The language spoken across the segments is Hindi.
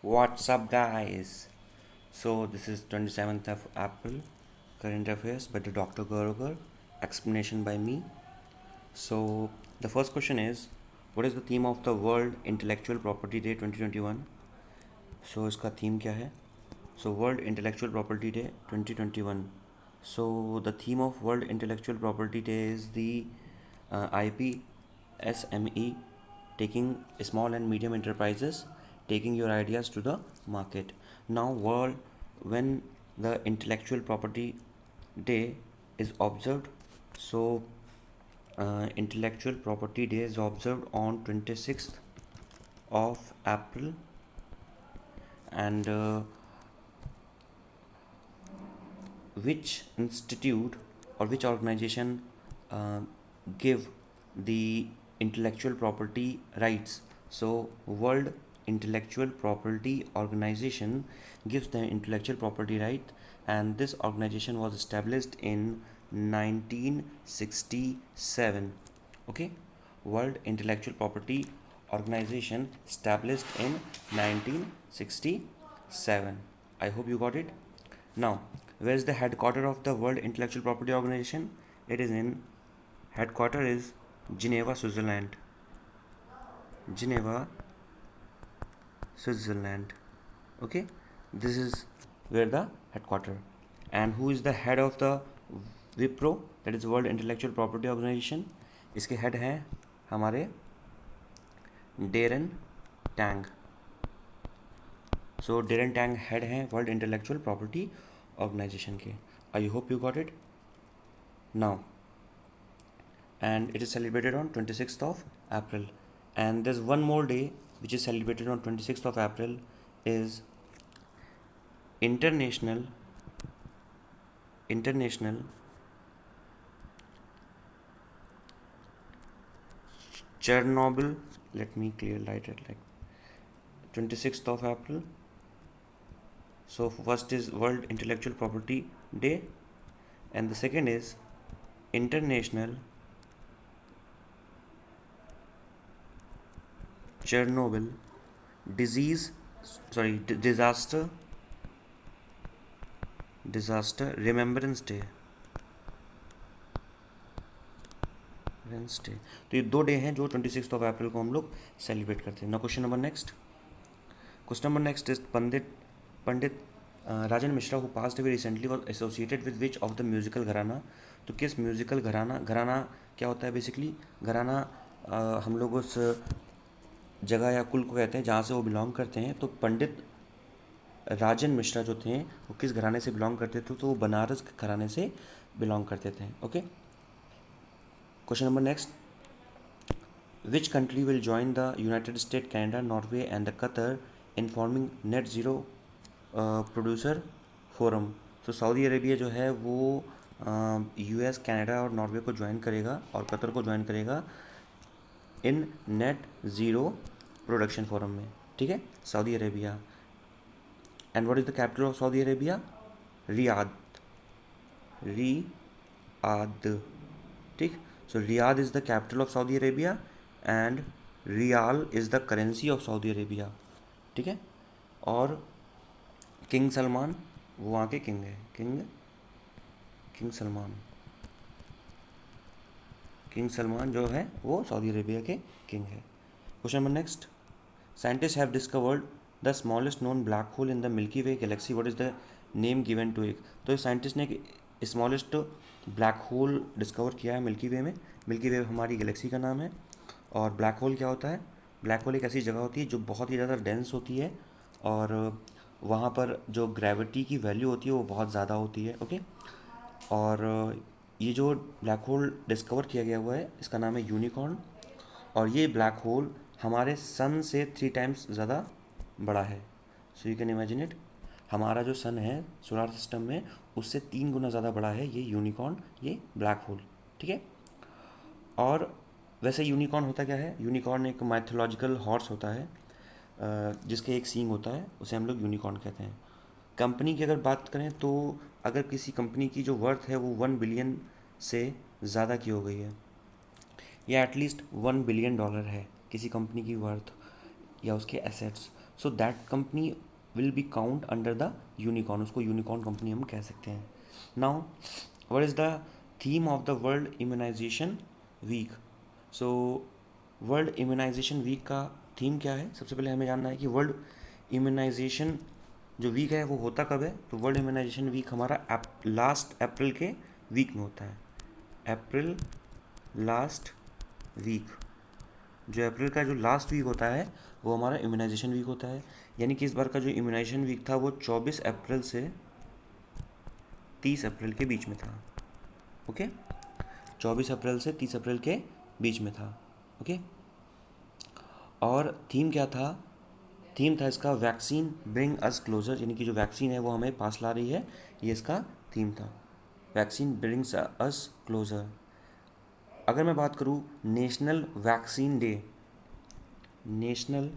What's up, guys? So, this is 27th of April, Current Affairs by the Dr. Garogar, explanation by me. So, the first question is, what is the theme of the World Intellectual Property Day 2021? So, इसका theme क्या है? So, World Intellectual Property Day 2021. So, the theme of World Intellectual Property Day is the IP SME, taking small and medium enterprises, taking your ideas to the market. Now, when the Intellectual Property Day is observed, so Intellectual Property Day is observed on 26th of April, and which institute or which organization uh, give the intellectual property rights? So World Intellectual Property Organization gives the intellectual property right, and this organization was established in 1967. Okay, World Intellectual Property Organization established in 1967. I hope you got it. Now, where is the headquarter of the World Intellectual Property Organization? It is in headquarter is Geneva, Switzerland. Geneva, Switzerland. Okay, this is where the headquarter. And who is the head of the WIPRO? That is World Intellectual Property Organization. इसके हेड हैं हमारे डेरन टैंग. सो डेरन टैंग हेड हैं वर्ल्ड इंटेलेक्चुअल प्रॉपर्टी ऑर्गेनाइजेशन के. I hope you got it now. And it is celebrated on 26th of April. And there's one more day which is celebrated on 26th of April is International Chernobyl. Let me clear light it like 26th of April. So first is World Intellectual Property Day, and the second is International Chernobyl disaster Remembrance Day. तो ये दो डे हैं जो 26th ऑफ अप्रैल को हम लोग सेलिब्रेट करते हैं. ना question number next is Pandit Rajan Mishra who passed away recently was associated with which of the musical घराना. तो किस म्यूजिकल घराना क्या होता है? बेसिकली घराना हम लोग उस जगह या कुल को कहते हैं जहाँ से वो बिलोंग करते हैं. तो पंडित राजन मिश्रा जो थे वो किस घराने से बिलोंग करते थे? तो वो बनारस घराने से बिलोंग करते थे. Okay, question number next. Which country will join the United States, Canada, Norway and the Qatar in forming net zero producer forum? तो सऊदी अरेबिया जो है वो यूएस, कनाडा और नॉर्वे को ज्वाइन करेगा और कतर को ज्वाइन करेगा इन नेट ज़ीरो प्रोडक्शन फोरम में. ठीक है, Saudi Arabia. And what is the capital of Saudi Arabia? Riyadh. ठीक. So Riyadh is the capital of Saudi Arabia and Riyal is the currency of Saudi Arabia. ठीक है. और किंग सलमान वो वहाँ के किंग है. किंग सलमान जो है वो सऊदी अरेबिया के किंग है. Question number next. Scientist have discovered the smallest known black hole in the Milky Way galaxy. What is the name given to it? तो साइंटिस्ट ने स्मॉलेस्ट ब्लैक होल डिस्कवर किया है मिल्की वे में. मिल्की वे हमारी गैलेक्सी का नाम है. और ब्लैक होल क्या होता है? ब्लैक होल एक ऐसी जगह होती है जो बहुत ही ज़्यादा डेंस होती है और वहाँ पर जो ग्रेविटी की वैल्यू होती है वो बहुत ज़्यादा होती है. ओके, और ये जो ब्लैक होल डिस्कवर किया गया हुआ है इसका नाम है यूनिकॉर्न. और ये ब्लैक होल हमारे सन से 3 टाइम्स ज़्यादा बड़ा है. So you can imagine it. हमारा जो सन है सोलर सिस्टम में उससे 3 गुना ज़्यादा बड़ा है ये यूनिकॉर्न, ये ब्लैक होल. ठीक है. और वैसे यूनिकॉर्न होता क्या है? यूनिकॉर्न एक माइथोलॉजिकल हॉर्स होता है जिसके एक सींग होता है, उसे हम लोग यूनिकॉर्न कहते हैं. कंपनी की अगर बात करें तो अगर किसी कंपनी की जो वर्थ है वो 1 बिलियन से ज़्यादा की हो गई है या एटलीस्ट $1 बिलियन है किसी कंपनी की वर्थ या उसके assets, so that company will be count under the unicorn, उसको यूनिकॉर्न कंपनी हम कह सकते हैं. Now what is the theme of the world immunization week. So world immunization week का थीम क्या है? सबसे पहले हमें जानना है कि वर्ल्ड इम्यूनाइजेशन जो वीक है वो होता कब है. तो वर्ल्ड इम्यूनाइजेशन वीक हमारा लास्ट अप्रैल के वीक में होता है. अप्रैल लास्ट वीक, जो अप्रैल का जो लास्ट वीक होता है वो हमारा इम्यूनाइजेशन वीक होता है. यानी कि इस बार का जो इम्यूनाइजेशन वीक था वो 24 अप्रैल से 30 अप्रैल के बीच में था. ओके, 24 अप्रैल से 30 अप्रैल के बीच में था. ओके, और थीम क्या था? थीम था इसका वैक्सीन ब्रिंग अस क्लोजर, यानी कि जो वैक्सीन है वो हमें पास ला रही है, ये इसका थीम था. Vaccine brings us closure. अगर मैं बात करूँ national vaccine day, national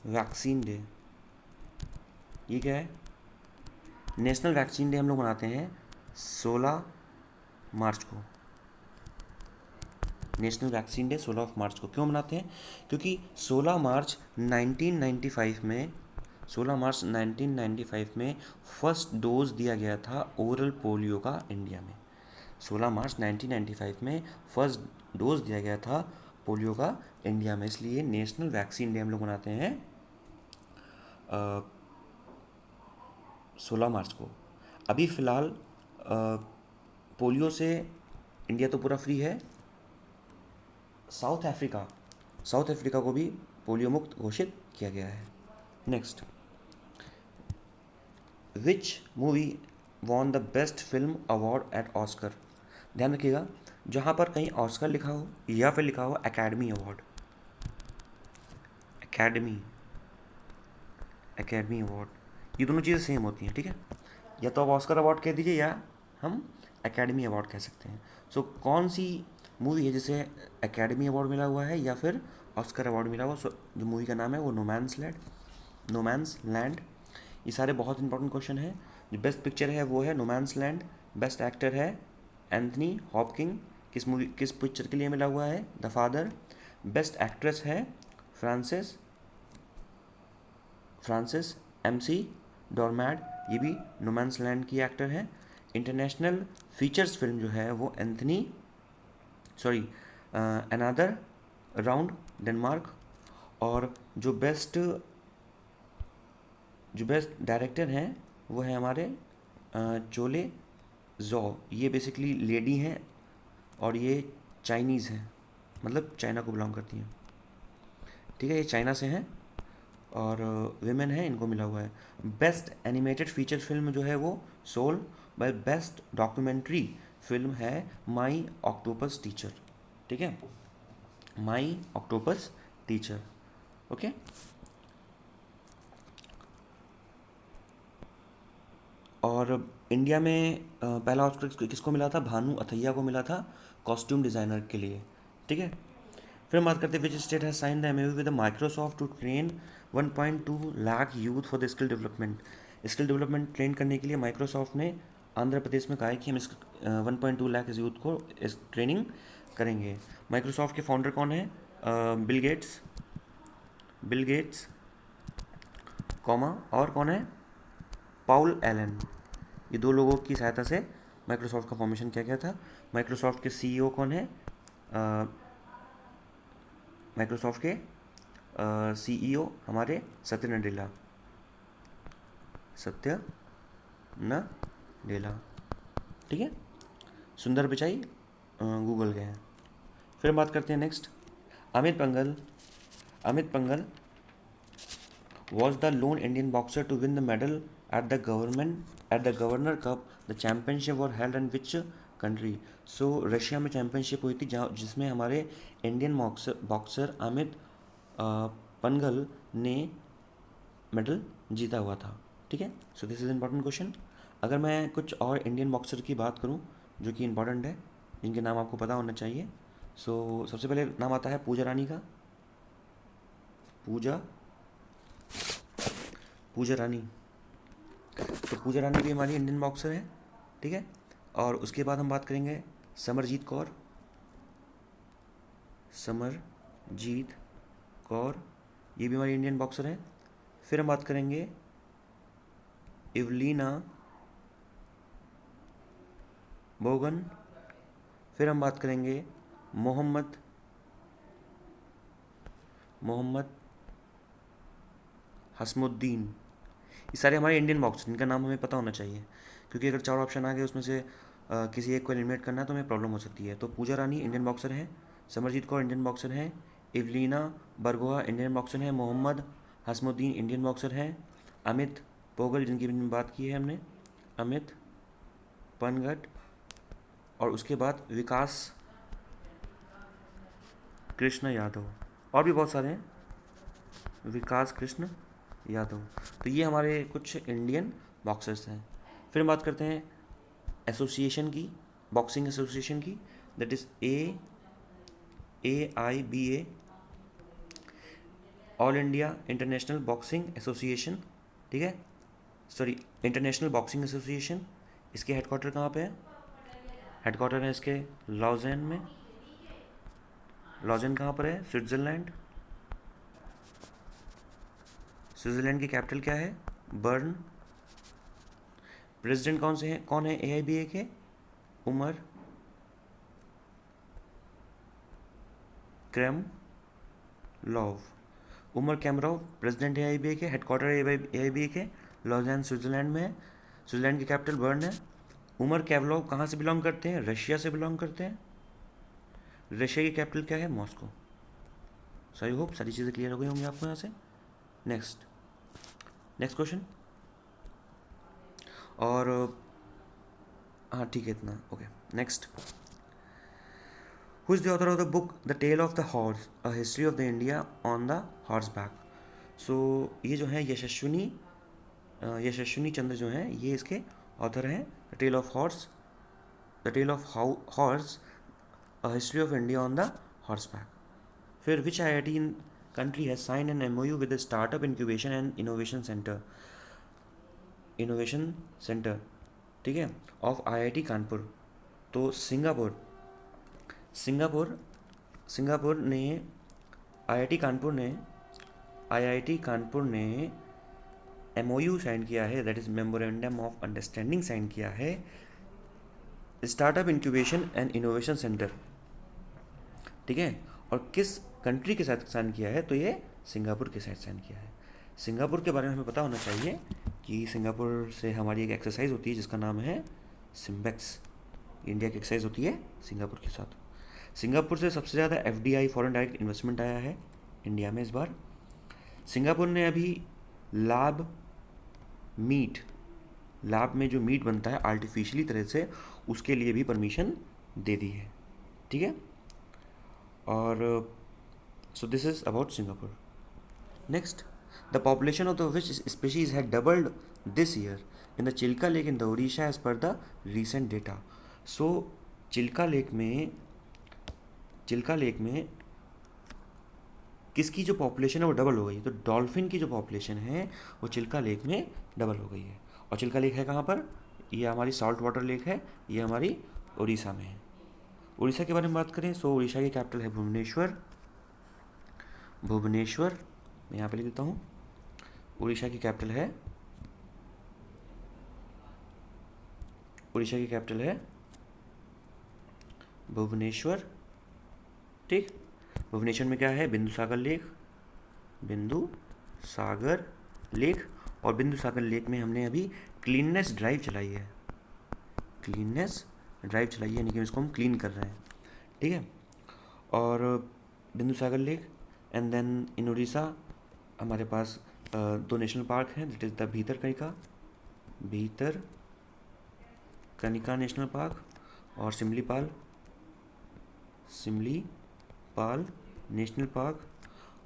vaccine day ये क्या है? नेशनल वैक्सीन डे हम लोग मनाते हैं 16 मार्च को. नेशनल वैक्सीन डे 16 मार्च को क्यों मनाते हैं? क्योंकि 16 मार्च 1995 में फर्स्ट डोज दिया गया था ओरल पोलियो का इंडिया में. 16 मार्च 1995 में फर्स्ट डोज दिया गया था पोलियो का इंडिया में, इसलिए नेशनल वैक्सीन डे हम लोग मनाते हैं 16 मार्च को. अभी फ़िलहाल पोलियो से इंडिया तो पूरा फ्री है, साउथ अफ्रीका को भी पोलियो मुक्त घोषित किया गया है. Next, which movie won the best film award eight Oscar. ध्यान रखिएगा, जहाँ पर कहीं ऑस्कर लिखा हो या फिर लिखा हो एकेडमी अवार्ड, एकेडमी अवार्ड, ये दोनों चीज़ें सेम होती हैं. ठीक है, या तो आप ऑस्कर अवार्ड कह दीजिए या हम एकेडमी अवार्ड कह सकते हैं. सो कौन सी मूवी है जिसे एकेडमी अवार्ड मिला हुआ है या फिर ऑस्कर अवार्ड मिला हुआ? जो मूवी का नाम है वो नोमैंस लैंड. ये सारे बहुत इंपॉर्टेंट क्वेश्चन हैं. जो बेस्ट पिक्चर है वो है नोमैंस लैंड. बेस्ट एक्टर है एंथनी हॉपकिंस. किस पिक्चर के लिए मिला हुआ है? The father. बेस्ट एक्ट्रेस है फ्रांसिस एमसी डॉर्मैड, ये भी नोमैंस लैंड की एक्टर है. इंटरनेशनल फीचर्स फिल्म जो है वो अनदर राउंड डेनमार्क. और जो बेस्ट डायरेक्टर हैं वो है हमारे चोले जॉ. ये बेसिकली लेडी हैं और ये चाइनीज़ हैं, मतलब चाइना को बिलोंग करती हैं. ठीक है, ये चाइना से हैं और विमेन है, इनको मिला हुआ है. बेस्ट एनिमेटेड फीचर फिल्म जो है वो Soul. By best documentary film है माई ऑक्टोपस टीचर. ठीक है, माई ऑक्टोपस टीचर. ओके, और इंडिया में पहला ऑस्कर किसको मिला था? भानु अथैया को मिला था कॉस्ट्यूम डिज़ाइनर के लिए. ठीक है, फिर हम बात करते हैं which state has sign the MOU with Microsoft to train 1.2 lakh youth for the skill development. Skill development train करने के लिए माइक्रोसॉफ्ट ने आंध्र प्रदेश में कहा है कि हम इस 1.2 लाख इस यूथ को इस ट्रेनिंग करेंगे. माइक्रोसॉफ्ट के फाउंडर कौन है? बिल गेट्स कॉमा और कौन है? पाउल एलन. ये दो लोगों की सहायता से माइक्रोसॉफ्ट का फॉर्मेशन किया गया था. माइक्रोसॉफ्ट के सीईओ कौन है? माइक्रोसॉफ्ट के सीईओ हमारे सत्य नडेला. ठीक है, सुंदर पिचाई गूगल गए हैं. फिर हम बात करते हैं next, Amit Panghal was the lone Indian boxer to win the medal at the Governor Cup. The championship was held in which country? So Russia में चैम्पियनशिप हुई थी जिसमें हमारे इंडियन बॉक्सर अमित पंगल ने मेडल जीता हुआ था. ठीक है, सो दिस इज़ इम्पॉर्टेंट क्वेश्चन. अगर मैं कुछ और इंडियन बॉक्सर की बात करूं जो कि इम्पॉर्टेंट है, जिनके नाम आपको पता होना चाहिए. सो सबसे पहले नाम आता है पूजा रानी का. पूजा रानी, तो पूजा रानी भी हमारी इंडियन बॉक्सर है. ठीक है, और उसके बाद हम बात करेंगे समरजीत कौर ये भी हमारी इंडियन बॉक्सर है। फिर हम बात करेंगे इवलीना बोगन। फिर हम बात करेंगे मोहम्मद हसमुद्दीन। ये सारे हमारे इंडियन बॉक्सर, इनका नाम हमें पता होना चाहिए, क्योंकि अगर 4 ऑप्शन आ गए उसमें से किसी एक को एलिमिनेट करना है तो हमें प्रॉब्लम हो सकती है। तो पूजा रानी इंडियन बॉक्सर है, समरजीत कौर इंडियन बॉक्सर है, इवलीना बरगोहा इंडियन बॉक्सर है, मोहम्मद हसमुद्दीन इंडियन बॉक्सर है, अमित पोगल जिनकी भी बात की है हमने, अमित पनघट, और उसके बाद विकास कृष्ण यादव। और भी बहुत सारे हैं, विकास कृष्ण यादव। तो ये हमारे कुछ इंडियन बॉक्सर्स हैं। फिर हम बात करते हैं एसोसिएशन की, बॉक्सिंग एसोसिएशन की, that is AIBA, all India international boxing association. ठीक है, सॉरी, इंटरनेशनल बॉक्सिंग एसोसिएशन। इसके हेडक्वार्टर कहाँ पे है? हेडक्वार्टर है इसके लॉजेन में। लॉजेन कहाँ पर है? स्विट्ज़रलैंड। स्विट्ज़रलैंड की कैपिटल क्या है? बर्न। प्रेसिडेंट कौन है AIBA के? उमर कैमलॉव। उमर कैमरॉव प्रेसिडेंट है AIBA के। हेडक्वार्टर AIBA के लॉजेन स्विट्ज़रलैंड में है। स्विट्ज़रलैंड की कैपिटल बर्न है। उमर कैमलॉव कहाँ से बिलोंग करते हैं? रशिया से बिलोंग करते हैं। रशिया की कैपिटल क्या है? मॉस्को। सो आई होप सारी चीज़ें क्लियर हो गई होंगी आपको यहाँ से। Next question. और हाँ ठीक है, इतना okay. Next, who is the author of the book the tale of the horse a history of the India on the horseback? So ये जो है यशस्विनी चंद्र जो हैं, ये इसके ऑथर हैं। The tale of horse a history of India on the horseback. फिर which IIT in country has signed an MOU with the startup incubation and innovation center, ठीक है, ऑफ IIT कानपुर? तो सिंगापुर ने IIT कानपुर ने MOU साइन किया है, that is memorandum of understanding sign किया है, startup incubation and innovation centre. ठीक है, और किस कंट्री के साथ साइन किया है? तो ये सिंगापुर के साथ साइन किया है। सिंगापुर के बारे में हमें पता होना चाहिए कि सिंगापुर से हमारी एक एक्सरसाइज होती है जिसका नाम है सिम्बेक्स। इंडिया की एक्सरसाइज होती है सिंगापुर के साथ। सिंगापुर से सबसे ज़्यादा FDI फॉरेन डायरेक्ट इन्वेस्टमेंट आया है इंडिया में इस बार। सिंगापुर ने अभी लैब में जो मीट बनता है आर्टिफिशियली तरह से, उसके लिए भी परमिशन दे दी है। ठीक है, और so this is about Singapore. Next, the population of the which species had doubled this year in the Chilika lake in the Odisha as per the recent data. So Chilika lake में किसकी जो पॉपुलेशन है वो डबल हो गई? तो डॉल्फिन की जो पॉपुलेशन है वो चिल्का लेक में डबल हो गई है। और चिल्का लेक है कहाँ पर? ये हमारी सॉल्ट वाटर लेक है, ये हमारी उड़ीसा में है। उड़ीसा के बारे में बात करें, सो उड़ीसा की कैपिटल है भुवनेश्वर। मैं यहाँ पे लिख देता हूँ, उड़ीसा की कैपिटल है भुवनेश्वर। ठीक, भुवनेश्वर में क्या है? बिंदुसागर लेक। और बिंदुसागर लेक में हमने अभी क्लीननेस ड्राइव चलाई है, यानी कि इसको हम क्लीन कर रहे हैं। ठीक है, और Bindusagar lake and then in Orissa हमारे पास 2 नेशनल पार्क हैं, that is the Bhitarkanika national park और सिमलीपाल नेशनल पार्क।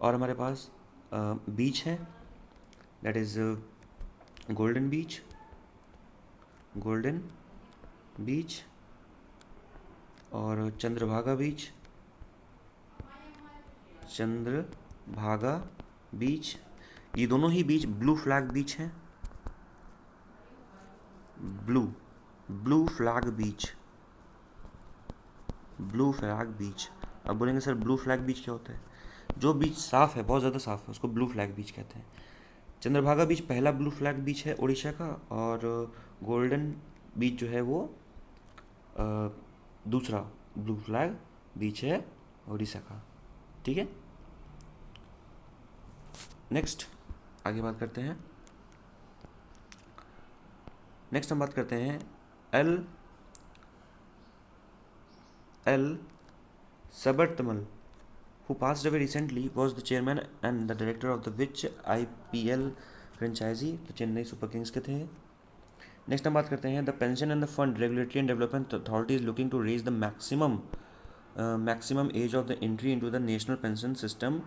और हमारे पास बीच है, दैट इज़ गोल्डन बीच और चंद्रभागा बीच। ये दोनों ही बीच ब्लू फ्लैग बीच हैं, ब्लू फ्लैग बीच। अब बोलेंगे सर ब्लू फ्लैग बीच क्या होता है? जो बीच साफ़ है, बहुत ज़्यादा साफ़ है, उसको ब्लू फ्लैग बीच कहते हैं। चंद्रभागा बीच पहला ब्लू फ्लैग बीच है उड़ीसा का, और गोल्डन बीच जो है वो दूसरा ब्लू फ्लैग बीच है उड़ीसा का। ठीक है, नेक्स्ट आगे बात करते हैं। नेक्स्ट हम बात करते हैं एल एल सबरतमल, who passed away recently, was the chairman and the director of the which IPL franchisee, तो चेन्नई सुपर किंग्स के थे। नेक्स्ट हम बात करते हैं the pension and the fund regulatory and development authority is looking to raise the maximum age of the entry into the national pension system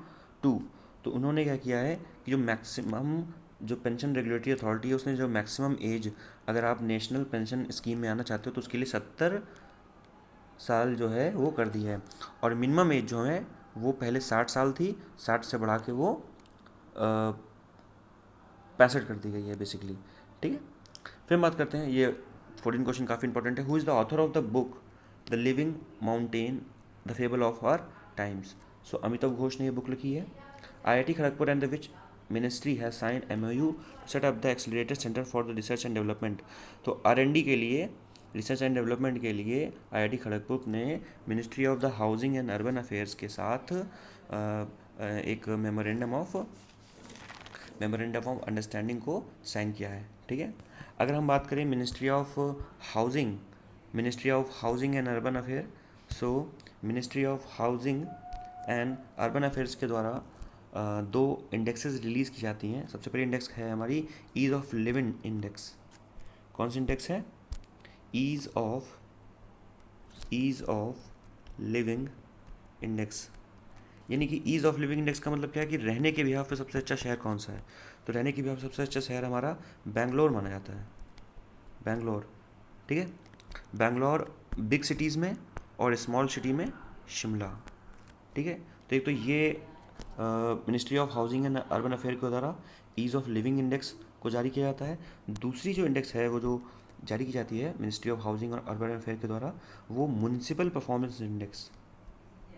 to. तो उन्होंने क्या किया है कि जो मैक्सिमम जो पेंशन रेगुलेटरी अथॉरिटी है उसने जो मैक्सिमम एज, अगर आप नेशनल पेंशन स्कीम में आना चाहते हो तो उसके लिए 70 साल जो है वो कर दी है, और मिनिमम एज जो है वो पहले 60 साल थी, 60 से बढ़ा के वो 65 कर दी गई है बेसिकली। ठीक है, फिर बात करते हैं, ये 14 क्वेश्चन काफ़ी इंपॉर्टेंट है। Who is the author of the book the living mountain the fable of our times. So Amitav Ghosh ने ये बुक लिखी है। IIT Kharagpur and the which ministry has sign MOU set up the accelerated centre for the research and development. तो R&D के लिए, रिसर्च एंड डेवलपमेंट के लिए IIT खड़गपुर ने ministry of the housing and urban affairs के साथ एक मेमोरेंडम ऑफ अंडरस्टैंडिंग को साइन किया है। ठीक है, अगर हम बात करें ministry of housing and urban affair, so ministry of housing and urban affairs के द्वारा दो इंडेक्सेस रिलीज़ की जाती हैं। सबसे पहली इंडेक्स है हमारी ईज़ ऑफ लिविंग इंडेक्स। कौन सी इंडेक्स है? Ease of living index. यानी कि ईज़ ऑफ लिविंग इंडेक्स का मतलब क्या है कि रहने के बिहाफ पे सबसे अच्छा शहर कौन सा है। तो रहने के बिहाफ सबसे अच्छा शहर हमारा बेंगलोर माना जाता है, बेंगलोर। ठीक है, बेंगलोर बिग सिटीज़ में और स्मॉल सिटी में शिमला। ठीक है, तो एक तो ये ministry of housing and urban affair के द्वारा ईज़ ऑफ लिविंग इंडेक्स को जारी किया जाता है। दूसरी जो इंडेक्स है वो जो जारी की जाती है मिनिस्ट्री ऑफ हाउसिंग और अर्बन अफेयर के द्वारा, वो municipal performance index,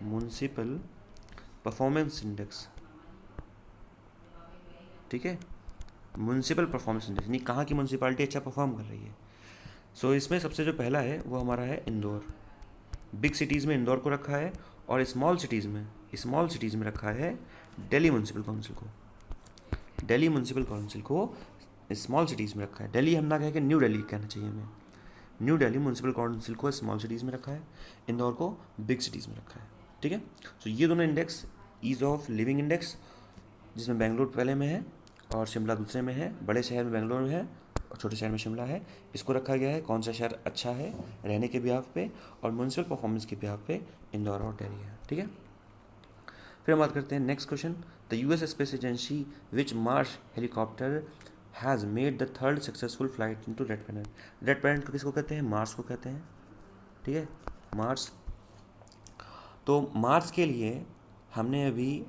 municipal performance index. ठीक है, म्यूनसिपल परफॉर्मेंस इंडेक्स, यानी कहाँ की म्यूनसिपालिटी अच्छा परफॉर्म कर रही है। सो इसमें सबसे जो पहला है वो हमारा है इंदौर। बिग सिटीज़ में इंदौर को रखा है, और स्मॉल सिटीज़ में रखा है दिल्ली म्यूनसिपल काउंसिल को। दिल्ली म्यूनसिपल काउंसिल को स्मॉल सिटीज़ में रखा है। दिल्ली हम ना कह के न्यू दिल्ली कहना चाहिए हमें। न्यू दिल्ली म्यूनसिपल काउंसिल को स्मॉल सिटीज़ में रखा है, इंदौर को बिग सिटीज़ में रखा है। ठीक है, तो ये दोनों index, ease of living index जिसमें बेंगलोर पहले में है और शिमला दूसरे में है, बड़े शहर में बेंगलोर है और छोटे शहर में शिमला है, इसको रखा गया है कौन सा शहर अच्छा है रहने के बिहाफ पे, और म्यूनसिपल परफॉर्मेंस के बिहाफ पे इंदौर और दिल्ली है। ठीक है, फिर हम बात करते हैं next question. The US space agency which Mars helicopter has made the third successful flight into red planet. Red planet को किसको कहते हैं? मार्स को कहते हैं। ठीक है, मार्स। तो मार्स के लिए हमने अभी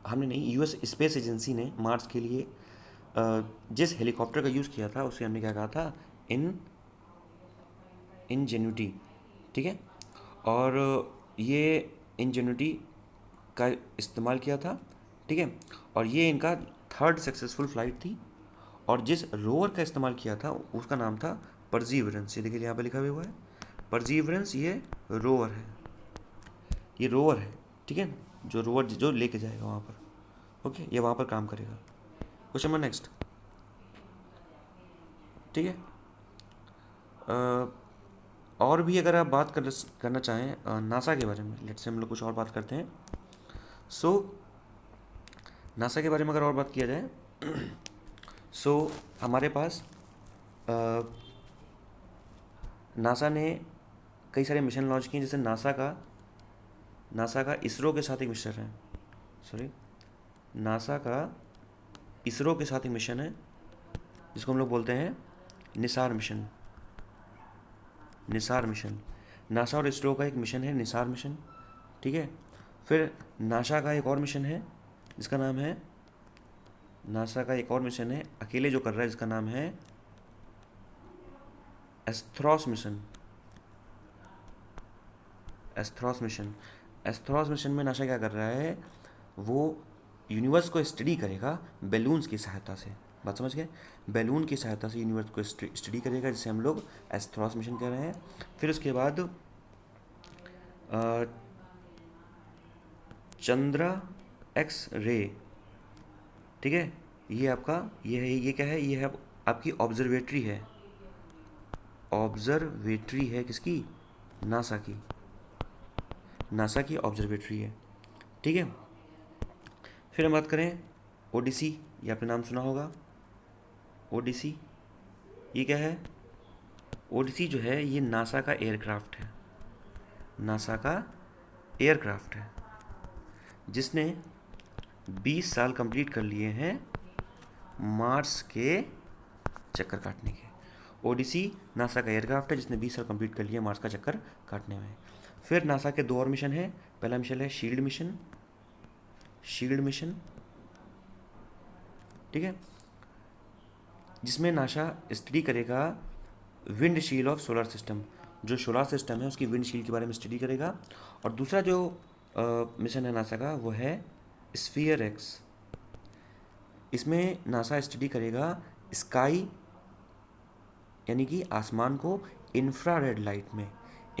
हमने नहीं, US स्पेस एजेंसी ने मार्स के लिए जिस हेलीकॉप्टर का यूज़ किया था उसे हमने क्या कहा था? इनजेन्युटी। ठीक है, और ये इनजेन्युटी का इस्तेमाल किया था। ठीक है, और ये इनका थर्ड सक्सेसफुल फ्लाइट थी, और जिस रोवर का इस्तेमाल किया था उसका नाम था परजीवरेंस। ये देखिए यहाँ पे लिखा हुआ है परजीवरेंस, ये रोवर है, ये रोवर है। ठीक है, जो रोवर जो लेके जाएगा वहाँ पर, ओके, ये वहाँ पर काम करेगा। Question number next. ठीक है, और भी अगर आप बात करना चाहें नासा के बारे में, लेट्स से हम लोग कुछ और बात करते हैं। सो नासा के बारे में अगर और बात किया जाए सो हमारे पास नासा ने कई सारे मिशन लॉन्च किए, जैसे नासा का इसरो के साथ एक मिशन है, नासा का इसरो के साथ एक मिशन है जिसको हम लोग बोलते हैं निसार मिशन। नासा और इसरो का एक मिशन है निसार मिशन। ठीक है, फिर नासा का एक और मिशन है जिसका नाम है, नासा का एक और मिशन है अकेले जो कर रहा है जिसका नाम है एस्ट्रोस मिशन। एस्ट्रोस मिशन में नासा क्या कर रहा है, वो यूनिवर्स को स्टडी करेगा बैलून्स की सहायता से। बात समझ गए? बैलून की सहायता से यूनिवर्स को स्टडी करेगा, जिसे हम लोग एस्ट्रोस मिशन कह रहे हैं। फिर उसके बाद चंद्रा एक्स रे, ठीक है, ये आपका ये है, ये क्या है, ये है आपकी ऑब्जर्वेटरी है। ऑब्जर्वेटरी है किसकी? नासा की। नासा की ऑब्जर्वेटरी है, ठीक है। फिर हम बात करें ओडिसी, ये आपने नाम सुना होगा, ओडिसी। ये क्या है? ओडिसी जो है ये नासा का एयरक्राफ्ट है, नासा का एयरक्राफ्ट है, जिसने 20 साल कंप्लीट कर लिए हैं मार्स के चक्कर काटने के। ओडिसी नासा का एयरक्राफ्ट है जिसने 20 साल कंप्लीट कर लिया मार्स का चक्कर काटने में। फिर नासा के 2 और मिशन है। पहला मिशन है शील्ड मिशन, शील्ड मिशन, ठीक है, जिसमें नासा स्टडी करेगा wind shield of solar system, जो सोलर सिस्टम है उसकी विंड शील्ड के बारे में स्टडी करेगा। और दूसरा जो मिशन है नासा का वो है स्फीयर एक्स। इसमें नासा स्टडी करेगा स्काई, यानी कि आसमान को इंफ्रारेड लाइट में,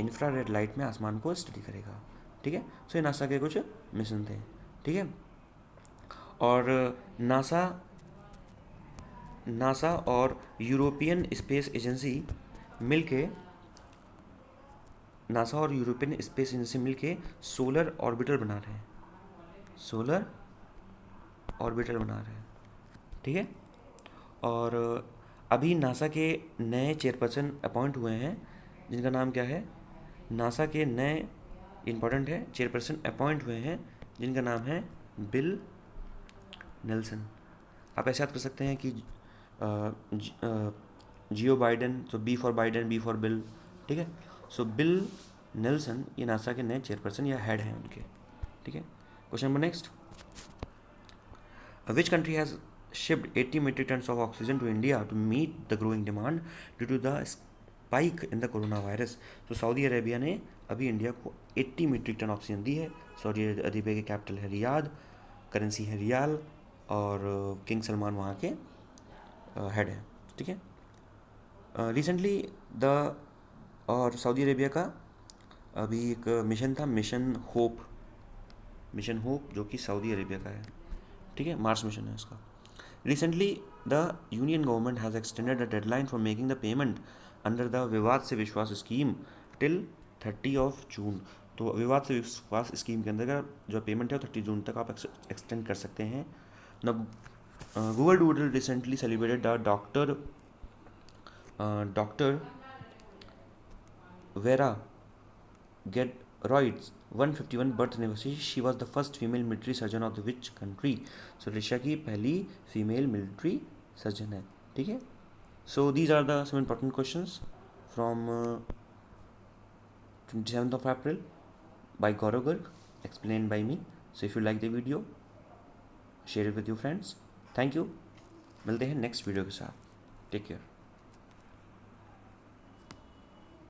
इंफ्रारेड लाइट में आसमान को स्टडी करेगा, ठीक है। सो ये नासा के कुछ मिशन थे, ठीक है। और नासा और यूरोपियन स्पेस एजेंसी मिलके, नासा और यूरोपियन स्पेस एजेंसी मिलके सोलर ऑर्बिटर बना रहे हैं, सोलर ऑर्बिटर बना रहे हैं, ठीक है। और अभी नासा के नए चेयरपर्सन अपॉइंट हुए हैं, जिनका नाम क्या है, नासा के नए इम्पोर्टेंट है चेयरपर्सन अपॉइंट हुए हैं, जिनका नाम है बिल नेल्सन। आप ऐसे याद कर सकते हैं कि जियो बाइडन, तो B for Biden, B for Bill, ठीक है। सो बिल नेल्सन ये नासा के नए चेयरपर्सन या हेड हैं उनके, ठीक है। Question number next, which country has shipped 80 metric tons of oxygen to India to meet the growing demand due to the spike in the coronavirus? तो सऊदी अरेबिया ने अभी इंडिया को 80 मीट्रिक टन ऑक्सीजन दी है। सऊदी अरेबिया की कैपिटल है रियाद, करेंसी है रियाल, और किंग सलमान वहाँ के हेड हैं, ठीक है। रिसेंटली और सऊदी अरेबिया का अभी एक मिशन था, मिशन होप, मिशन होप जो कि सऊदी अरेबिया का है, ठीक है, मार्स मिशन है उसका। Recently the union government has extended the deadline for making the payment under the विवाद से विश्वास स्कीम टिल 30 जून। तो विवाद से विश्वास स्कीम के अंदर जो पेमेंट है वो 30 जून तक आप एक्सटेंड कर सकते हैं। Google doodle recently celebrated the doctor Vera Gedroits 151 birth anniversary. She was the first female military surgeon of the which country? So Russia की पहली फीमेल मिलिट्री सर्जन है, ठीक है। So these are the some important questions from 27th April by Gaurav Garg, explained by me. So if you like the video, share it with your friends. Thank you. मिलते हैं नेक्स्ट वीडियो के साथ। Take care.